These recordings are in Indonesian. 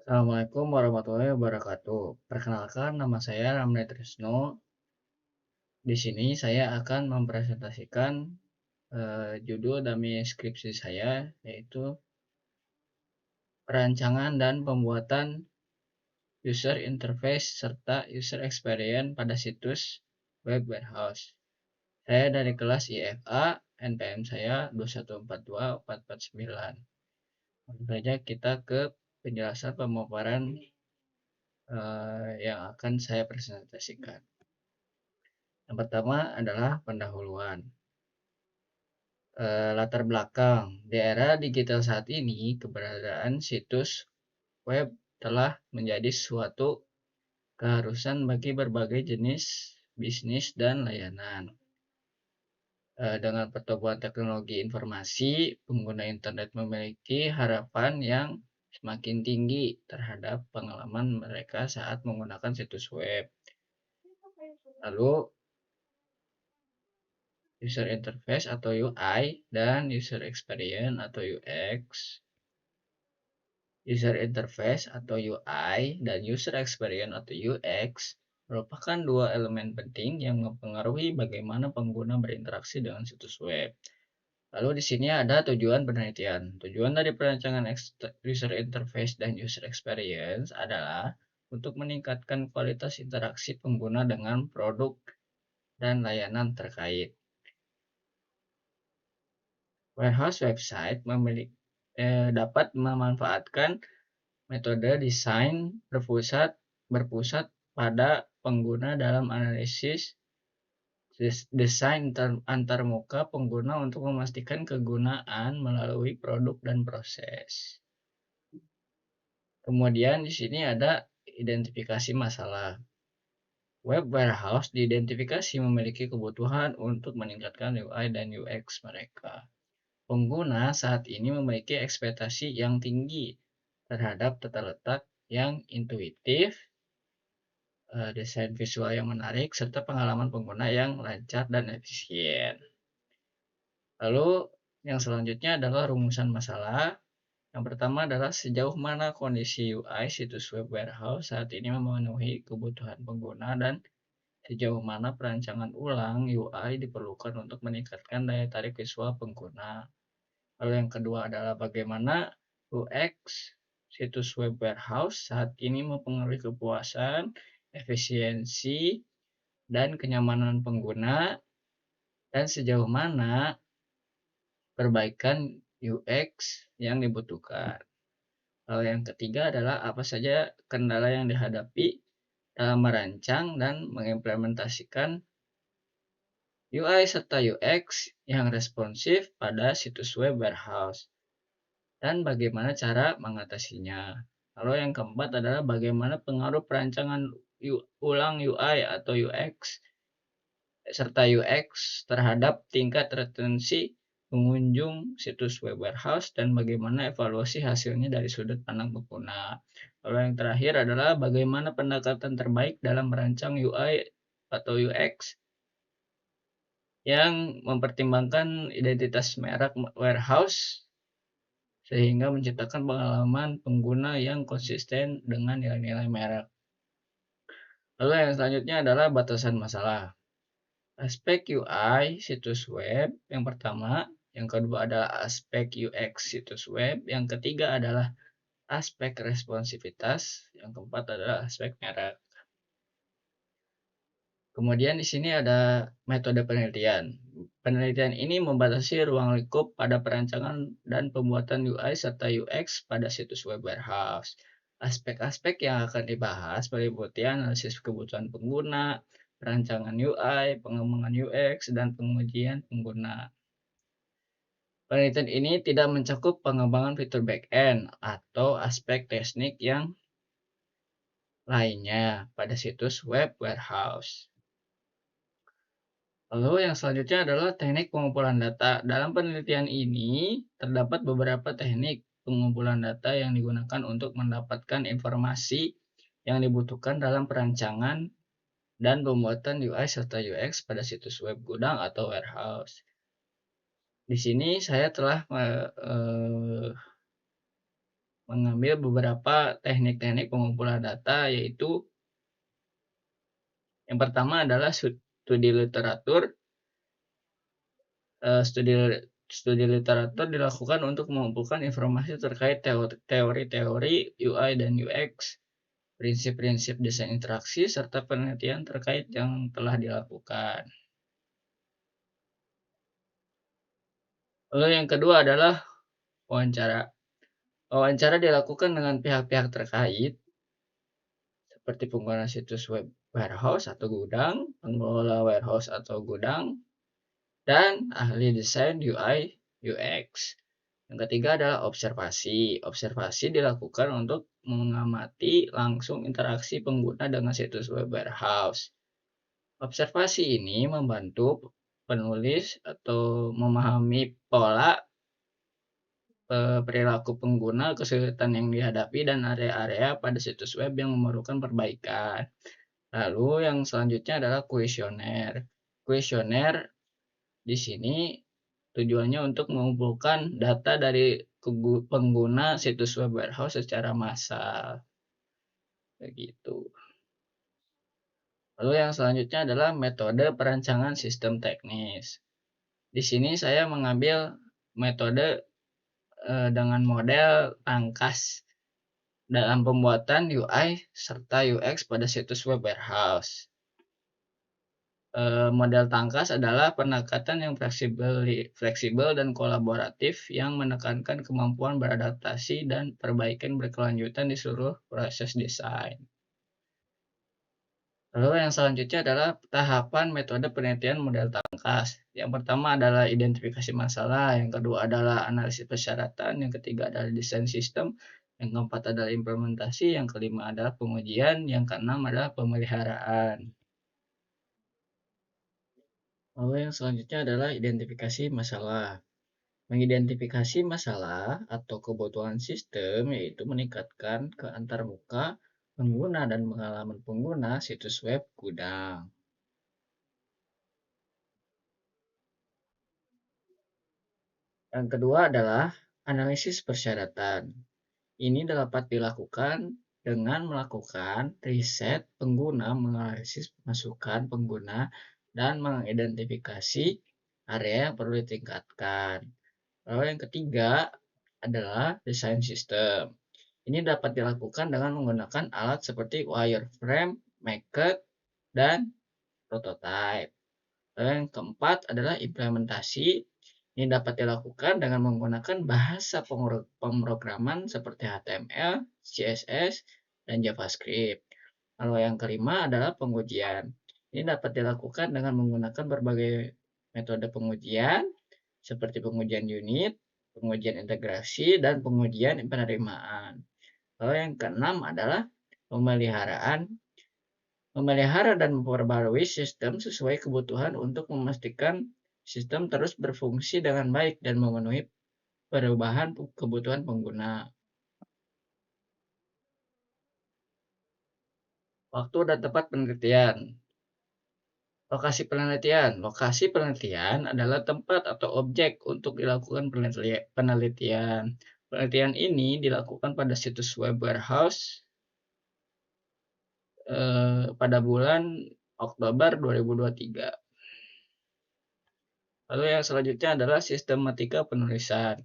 Assalamualaikum warahmatullahi wabarakatuh. Perkenalkan, nama saya Ramli Trisno. Di sini saya akan mempresentasikan judul dari skripsi saya, yaitu perancangan dan pembuatan user interface serta user experience pada situs web warehouse. Saya dari kelas IFA, NPM saya 2142449. Langsung saja kita ke penjelasan pemaparan yang akan saya presentasikan. Yang pertama adalah pendahuluan. Latar belakang. Di era digital saat ini, keberadaan situs web telah menjadi suatu keharusan bagi berbagai jenis bisnis dan layanan. Dengan pertumbuhan teknologi informasi, pengguna internet memiliki harapan yang semakin tinggi terhadap pengalaman mereka saat menggunakan situs web. Lalu, user interface atau UI dan user experience atau UX. User interface atau UI dan user experience atau UX merupakan dua elemen penting yang mempengaruhi bagaimana pengguna berinteraksi dengan situs web. Lalu di sini ada tujuan penelitian. Tujuan dari perancangan user interface dan user experience adalah untuk meningkatkan kualitas interaksi pengguna dengan produk dan layanan terkait. Warehouse website dapat memanfaatkan metode desain berpusat pada pengguna dalam analisis desain antarmuka pengguna untuk memastikan kegunaan melalui produk dan proses. Kemudian di sini ada identifikasi masalah. Web warehouse diidentifikasi memiliki kebutuhan untuk meningkatkan UI dan UX mereka. Pengguna saat ini memiliki ekspektasi yang tinggi terhadap tata letak yang intuitif, desain visual yang menarik, serta pengalaman pengguna yang lancar dan efisien. Lalu yang selanjutnya adalah rumusan masalah. Yang pertama adalah sejauh mana kondisi UI situs web warehouse saat ini memenuhi kebutuhan pengguna dan sejauh mana perancangan ulang UI diperlukan untuk meningkatkan daya tarik visual pengguna. Lalu yang kedua adalah bagaimana UX situs web warehouse saat ini mempengaruhi kepuasan, efisiensi, dan kenyamanan pengguna, dan sejauh mana perbaikan UX yang dibutuhkan. Lalu yang ketiga adalah apa saja kendala yang dihadapi dalam merancang dan mengimplementasikan UI serta UX yang responsif pada situs web warehouse, dan bagaimana cara mengatasinya. Lalu yang keempat adalah bagaimana pengaruh perancangan ulang UI atau UX serta UX terhadap tingkat retensi pengunjung situs web warehouse dan bagaimana evaluasi hasilnya dari sudut pandang pengguna. Lalu yang terakhir adalah bagaimana pendekatan terbaik dalam merancang UI atau UX yang mempertimbangkan identitas merek warehouse sehingga menciptakan pengalaman pengguna yang konsisten dengan nilai-nilai merek. Lalu yang selanjutnya adalah batasan masalah. Aspek UI situs web yang pertama, yang kedua adalah aspek UX situs web, yang ketiga adalah aspek responsivitas, yang keempat adalah aspek merek. Kemudian di sini ada metode penelitian. Penelitian ini membatasi ruang lingkup pada perancangan dan pembuatan UI serta UX pada situs web warehouse. Aspek-aspek yang akan dibahas meliputi analisis kebutuhan pengguna, perancangan UI, pengembangan UX, dan pengujian pengguna. Penelitian ini tidak mencakup pengembangan fitur back-end atau aspek teknik yang lainnya pada situs web warehouse. Lalu yang selanjutnya adalah teknik pengumpulan data. Dalam penelitian ini terdapat beberapa teknik pengumpulan data yang digunakan untuk mendapatkan informasi yang dibutuhkan dalam perancangan dan pembuatan UI serta UX pada situs web gudang atau warehouse. Di sini saya telah mengambil beberapa teknik-teknik pengumpulan data, yaitu yang pertama adalah studi literatur. Studi studi literatur dilakukan untuk mengumpulkan informasi terkait teori-teori UI dan UX, prinsip-prinsip desain interaksi, serta penelitian terkait yang telah dilakukan. Lalu yang kedua adalah wawancara. Wawancara dilakukan dengan pihak-pihak terkait, seperti pengguna situs web warehouse atau gudang, pengelola warehouse atau gudang, dan ahli desain UI UX. Yang ketiga adalah observasi. Observasi dilakukan untuk mengamati langsung interaksi pengguna dengan situs web warehouse. Observasi ini membantu penulis atau memahami pola perilaku pengguna, kesulitan yang dihadapi, dan area-area pada situs web yang memerlukan perbaikan. Lalu yang selanjutnya adalah kuesioner. Kuesioner di sini tujuannya untuk mengumpulkan data dari pengguna situs web warehouse secara massal. Begitu. Lalu yang selanjutnya adalah metode perancangan sistem teknis. Di sini saya mengambil metode dengan model tangkas dalam pembuatan UI serta UX pada situs web warehouse. Model tangkas adalah pendekatan yang fleksibel dan kolaboratif yang menekankan kemampuan beradaptasi dan perbaikan berkelanjutan di seluruh proses desain. Lalu yang selanjutnya adalah tahapan metode penelitian model tangkas. Yang pertama adalah identifikasi masalah, yang kedua adalah analisis persyaratan, yang ketiga adalah desain sistem, yang keempat adalah implementasi, yang kelima adalah pengujian, yang keenam adalah pemeliharaan. Lalu yang selanjutnya adalah identifikasi masalah. Mengidentifikasi masalah atau kebutuhan sistem yaitu meningkatkan keantarmuka pengguna dan pengalaman pengguna situs web gudang. Yang kedua adalah analisis persyaratan. Ini dapat dilakukan dengan melakukan riset pengguna, menganalisis masukan pengguna, dan mengidentifikasi area yang perlu ditingkatkan. Lalu yang ketiga adalah desain sistem. Ini dapat dilakukan dengan menggunakan alat seperti wireframe, maquette, dan prototype. Lalu yang keempat adalah implementasi. Ini dapat dilakukan dengan menggunakan bahasa pemrograman seperti HTML, CSS, dan JavaScript. Lalu yang kelima adalah pengujian. Ini dapat dilakukan dengan menggunakan berbagai metode pengujian seperti pengujian unit, pengujian integrasi, dan pengujian penerimaan. Lalu yang keenam adalah pemeliharaan. Memelihara dan memperbarui sistem sesuai kebutuhan untuk memastikan sistem terus berfungsi dengan baik dan memenuhi perubahan kebutuhan pengguna. Waktu dan tempat penelitian. Lokasi penelitian. Lokasi penelitian adalah tempat atau objek untuk dilakukan penelitian. Penelitian ini dilakukan pada situs web warehouse pada bulan Oktober 2023. Lalu yang selanjutnya adalah sistematika penulisan.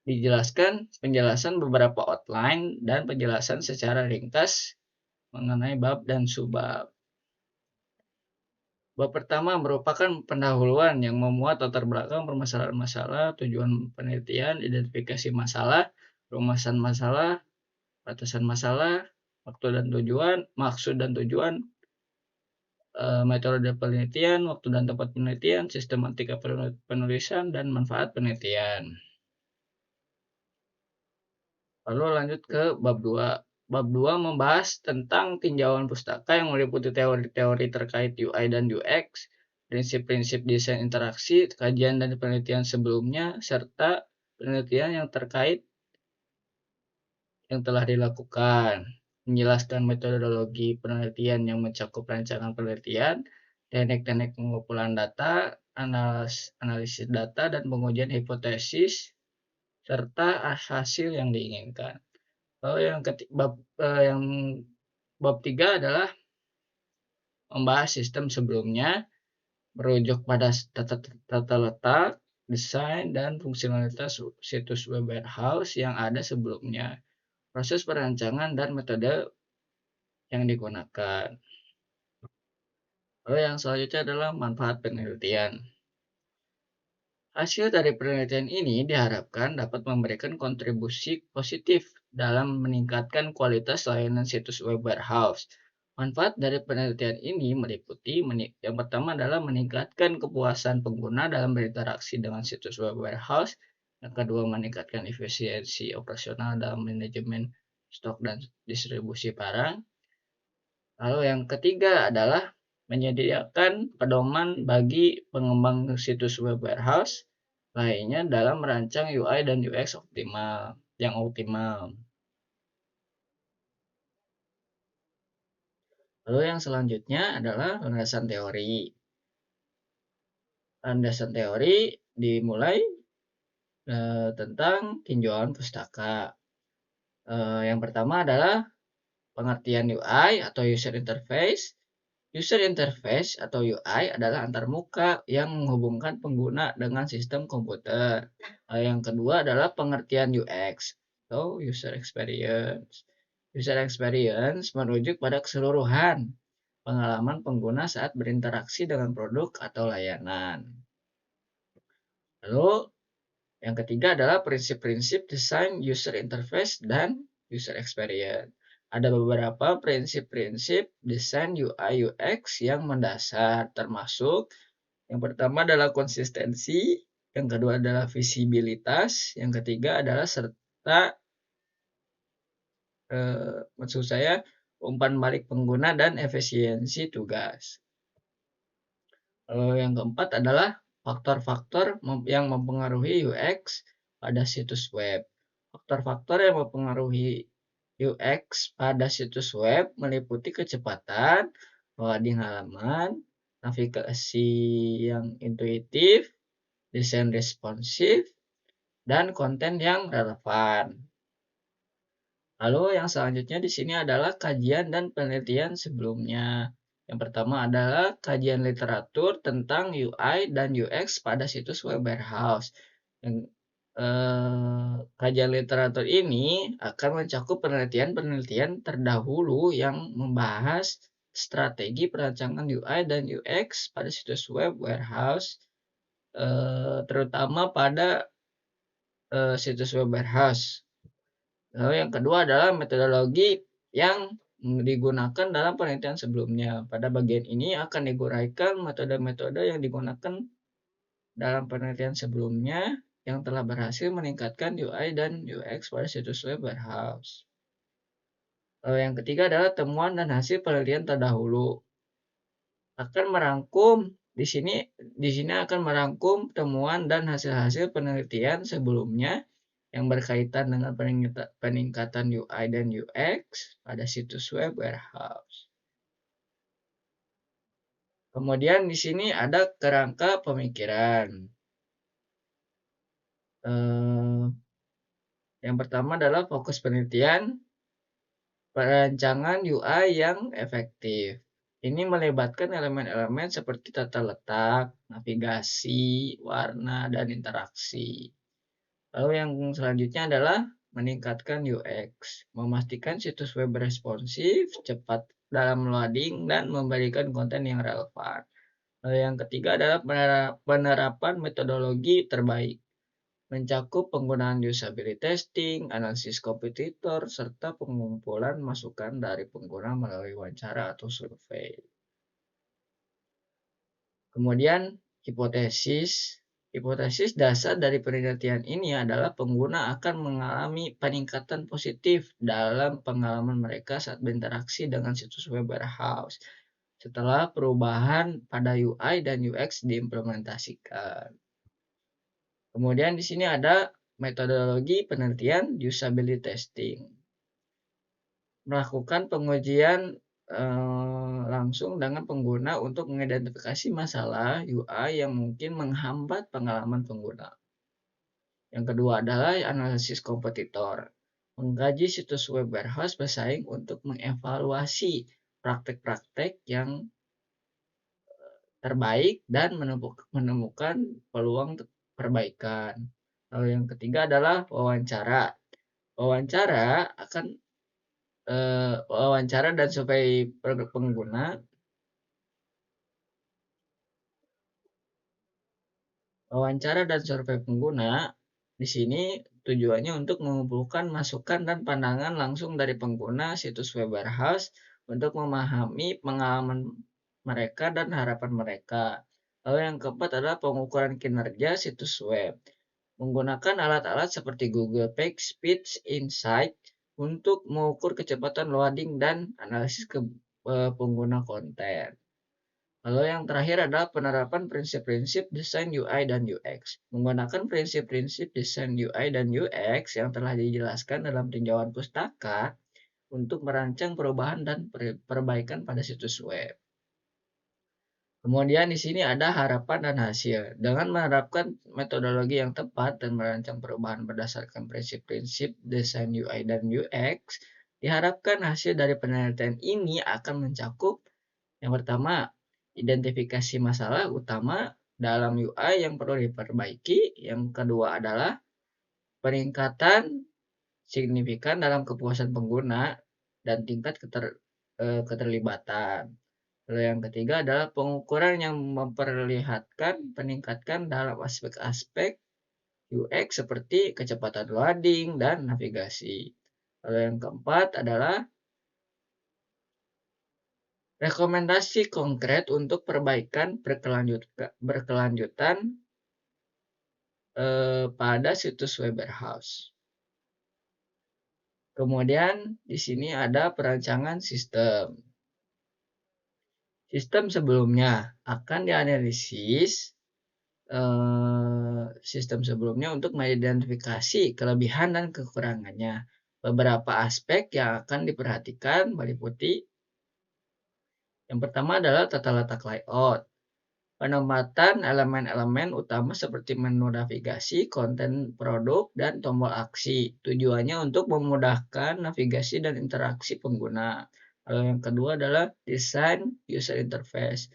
Dijelaskan penjelasan beberapa outline dan penjelasan secara ringkas mengenai bab dan subbab. Bab pertama merupakan pendahuluan yang memuat latar belakang permasalahan masalah, tujuan penelitian, identifikasi masalah, rumusan masalah, batasan masalah, maksud dan tujuan, metode penelitian, waktu dan tempat penelitian, sistematika penulisan, dan manfaat penelitian. Lalu lanjut ke bab 2. Bab 2 membahas tentang tinjauan pustaka yang meliputi teori-teori terkait UI dan UX, prinsip-prinsip desain interaksi, kajian dan penelitian sebelumnya, serta penelitian yang terkait yang telah dilakukan. Menjelaskan metodologi penelitian yang mencakup rancangan penelitian, teknik-teknik pengumpulan data, analisis data dan pengujian hipotesis serta hasil yang diinginkan. Lalu yang bab 3 adalah membahas sistem sebelumnya, merujuk pada tata letak, desain, dan fungsionalitas situs web warehouse yang ada sebelumnya, proses perancangan, dan metode yang digunakan. Lalu yang selanjutnya adalah manfaat penelitian. Hasil dari penelitian ini diharapkan dapat memberikan kontribusi positif dalam meningkatkan kualitas layanan situs web warehouse. Manfaat dari penelitian ini meliputi yang pertama adalah meningkatkan kepuasan pengguna dalam berinteraksi dengan situs web warehouse. Yang kedua, meningkatkan efisiensi operasional dalam manajemen stok dan distribusi barang. Lalu yang ketiga adalah menyediakan pedoman bagi pengembang situs web warehouse lainnya dalam merancang UI dan UX yang optimal. Lalu yang selanjutnya adalah landasan teori. Landasan teori dimulai tentang tinjauan pustaka. Yang pertama adalah pengertian UI atau user interface. User interface atau UI adalah antarmuka yang menghubungkan pengguna dengan sistem komputer. Yang kedua adalah pengertian UX atau user experience. User experience merujuk pada keseluruhan pengalaman pengguna saat berinteraksi dengan produk atau layanan. Lalu yang ketiga adalah prinsip-prinsip desain user interface dan user experience. Ada beberapa prinsip-prinsip desain UI UX yang mendasar, termasuk yang pertama adalah konsistensi, yang kedua adalah visibilitas, yang ketiga adalah maksud saya umpan balik pengguna dan efisiensi tugas. Lalu yang keempat adalah faktor-faktor yang mempengaruhi UX pada situs web. Faktor-faktor yang mempengaruhi UX pada situs web meliputi kecepatan, loading halaman, navigasi yang intuitif, desain responsif, dan konten yang relevan. Lalu yang selanjutnya di sini adalah kajian dan penelitian sebelumnya. Yang pertama adalah kajian literatur tentang UI dan UX pada situs web warehouse. Kajian literatur ini akan mencakup penelitian-penelitian terdahulu yang membahas strategi perancangan UI dan UX pada situs web warehouse, terutama pada situs web warehouse. Lalu yang kedua adalah metodologi yang digunakan dalam penelitian sebelumnya. Pada bagian ini akan diuraikan metode-metode yang digunakan dalam penelitian sebelumnya yang telah berhasil meningkatkan UI dan UX pada situs web warehouse. Lalu yang ketiga adalah temuan dan hasil penelitian terdahulu. Di sini akan merangkum temuan dan hasil-hasil penelitian sebelumnya yang berkaitan dengan peningkatan UI dan UX pada situs web warehouse. Kemudian di sini ada kerangka pemikiran. Yang pertama adalah fokus penelitian, perancangan UI yang efektif. Ini melibatkan elemen-elemen seperti tata letak, navigasi, warna, dan interaksi. Lalu yang selanjutnya adalah meningkatkan UX, memastikan situs web responsif, cepat dalam loading, dan memberikan konten yang relevan. Lalu yang ketiga adalah penerapan metodologi terbaik, mencakup penggunaan usability testing, analisis kompetitor, serta pengumpulan masukan dari pengguna melalui wawancara atau survei. Kemudian hipotesis. Hipotesis dasar dari penelitian ini adalah pengguna akan mengalami peningkatan positif dalam pengalaman mereka saat berinteraksi dengan situs web warehouse setelah perubahan pada UI dan UX diimplementasikan. Kemudian di sini ada metodologi penelitian usability testing. Melakukan pengujian langsung dengan pengguna untuk mengidentifikasi masalah UI yang mungkin menghambat pengalaman pengguna. Yang kedua adalah analisis kompetitor. Mengkaji situs web warehouse bersaing untuk mengevaluasi praktek-praktek yang terbaik dan menemukan peluang perbaikan. Lalu yang ketiga adalah wawancara. Wawancara dan survei pengguna. Wawancara dan survei pengguna di sini tujuannya untuk mengumpulkan masukan dan pandangan langsung dari pengguna situs web warehouse untuk memahami pengalaman mereka dan harapan mereka. Lalu yang keempat adalah pengukuran kinerja situs web. Menggunakan alat-alat seperti Google PageSpeed Insight untuk mengukur kecepatan loading dan analisis pengguna konten. Lalu yang terakhir adalah penerapan prinsip-prinsip desain UI dan UX. Menggunakan prinsip-prinsip desain UI dan UX yang telah dijelaskan dalam tinjauan pustaka untuk merancang perubahan dan perbaikan pada situs web. Kemudian di sini ada harapan dan hasil. Dengan menerapkan metodologi yang tepat dan merancang perubahan berdasarkan prinsip-prinsip desain UI dan UX, diharapkan hasil dari penelitian ini akan mencakup yang pertama, identifikasi masalah utama dalam UI yang perlu diperbaiki. Yang kedua adalah peningkatan signifikan dalam kepuasan pengguna dan tingkat keterlibatan. Lalu yang ketiga adalah pengukuran yang memperlihatkan peningkatan dalam aspek-aspek UX seperti kecepatan loading dan navigasi. Lalu yang keempat adalah rekomendasi konkret untuk perbaikan berkelanjutan pada situs web warehouse. Kemudian di sini ada perancangan sistem. Sistem sebelumnya akan dianalisis sistem sebelumnya untuk mengidentifikasi kelebihan dan kekurangannya. Beberapa aspek yang akan diperhatikan meliputi yang pertama adalah tata letak layout. Penempatan elemen-elemen utama seperti menu navigasi, konten produk, dan tombol aksi. Tujuannya untuk memudahkan navigasi dan interaksi pengguna. Lalu yang kedua adalah desain user interface.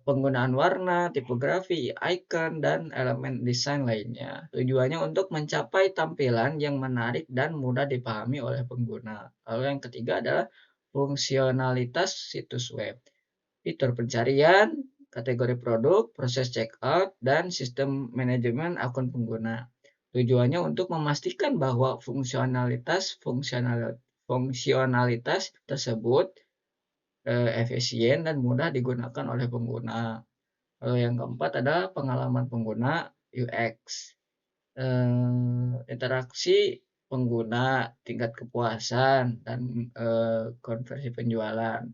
Penggunaan warna, tipografi, icon, dan elemen desain lainnya. Tujuannya untuk mencapai tampilan yang menarik dan mudah dipahami oleh pengguna. Lalu yang ketiga adalah fungsionalitas situs web. Fitur pencarian, kategori produk, proses checkout, dan sistem manajemen akun pengguna. Tujuannya untuk memastikan bahwa fungsionalitas tersebut efisien dan mudah digunakan oleh pengguna. Lalu yang keempat adalah pengalaman pengguna UX. Interaksi pengguna, tingkat kepuasan, dan konversi penjualan.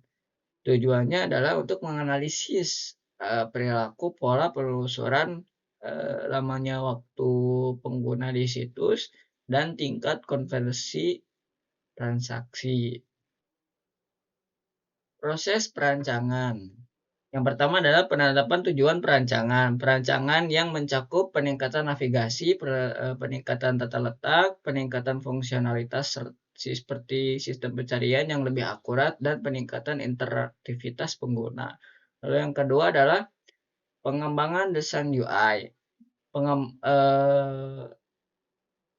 Tujuannya adalah untuk menganalisis perilaku, pola penelusuran, lamanya waktu pengguna di situs, dan tingkat konversi transaksi. Proses perancangan. Yang pertama adalah penetapan tujuan perancangan. Perancangan yang mencakup peningkatan navigasi, peningkatan tata letak, peningkatan fungsionalitas seperti sistem pencarian yang lebih akurat, dan peningkatan interaktivitas pengguna. Lalu yang kedua adalah pengembangan desain UI.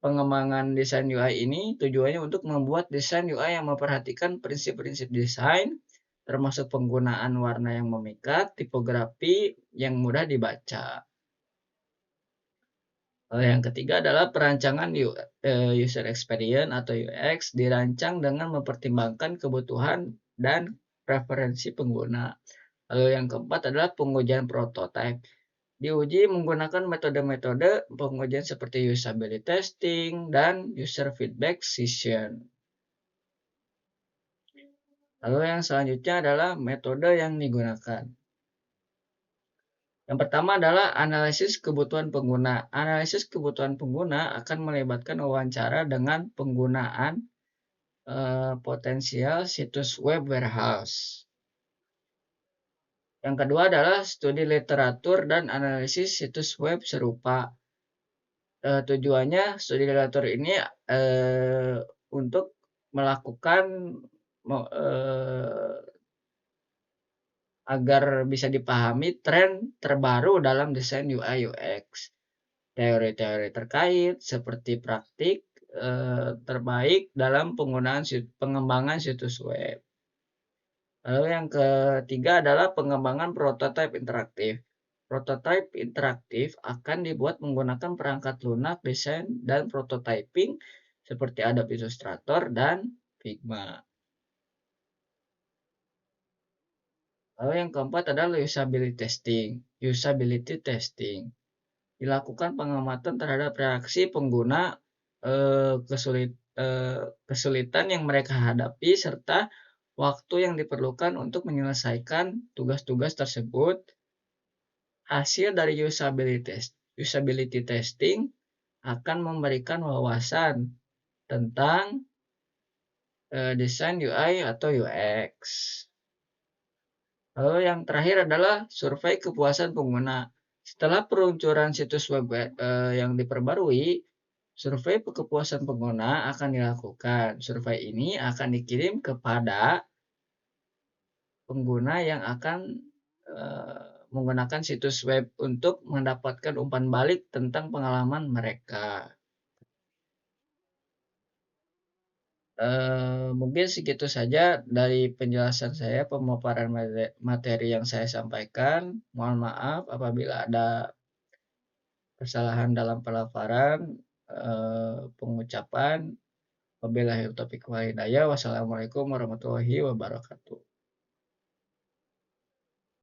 Pengembangan desain UI ini tujuannya untuk membuat desain UI yang memperhatikan prinsip-prinsip desain, termasuk penggunaan warna yang memikat, tipografi yang mudah dibaca. Yang ketiga adalah perancangan user experience atau UX, dirancang dengan mempertimbangkan kebutuhan dan preferensi pengguna. Lalu yang keempat adalah pengujian prototype. Diuji menggunakan metode-metode pengujian seperti usability testing dan user feedback session. Lalu yang selanjutnya adalah metode yang digunakan. Yang pertama adalah analisis kebutuhan pengguna. Analisis kebutuhan pengguna akan melibatkan wawancara dengan penggunaan potensial situs web warehouse. Yang kedua adalah studi literatur dan analisis situs web serupa. Tujuannya studi literatur ini untuk melakukan agar bisa dipahami tren terbaru dalam desain UI UX. Teori-teori terkait seperti praktik terbaik dalam penggunaan pengembangan situs web. Lalu yang ketiga adalah pengembangan prototipe interaktif. Prototipe interaktif akan dibuat menggunakan perangkat lunak desain dan prototyping seperti Adobe Illustrator dan Figma. Lalu yang keempat adalah usability testing. Usability testing dilakukan pengamatan terhadap reaksi pengguna, kesulitan yang mereka hadapi serta waktu yang diperlukan untuk menyelesaikan tugas-tugas tersebut. Hasil dari usability testing akan memberikan wawasan tentang desain UI atau UX. Lalu yang terakhir adalah survei kepuasan pengguna. Setelah peluncuran situs web yang diperbarui, survei kepuasan pengguna akan dilakukan. Survei ini akan dikirim kepada pengguna yang akan menggunakan situs web untuk mendapatkan umpan balik tentang pengalaman mereka. Mungkin segitu saja dari penjelasan saya, pemaparan materi yang saya sampaikan. Mohon maaf apabila ada kesalahan dalam pelafalan, pengucapan. Wabillahi taufiq wal hidayah. Wassalamualaikum warahmatullahi wabarakatuh.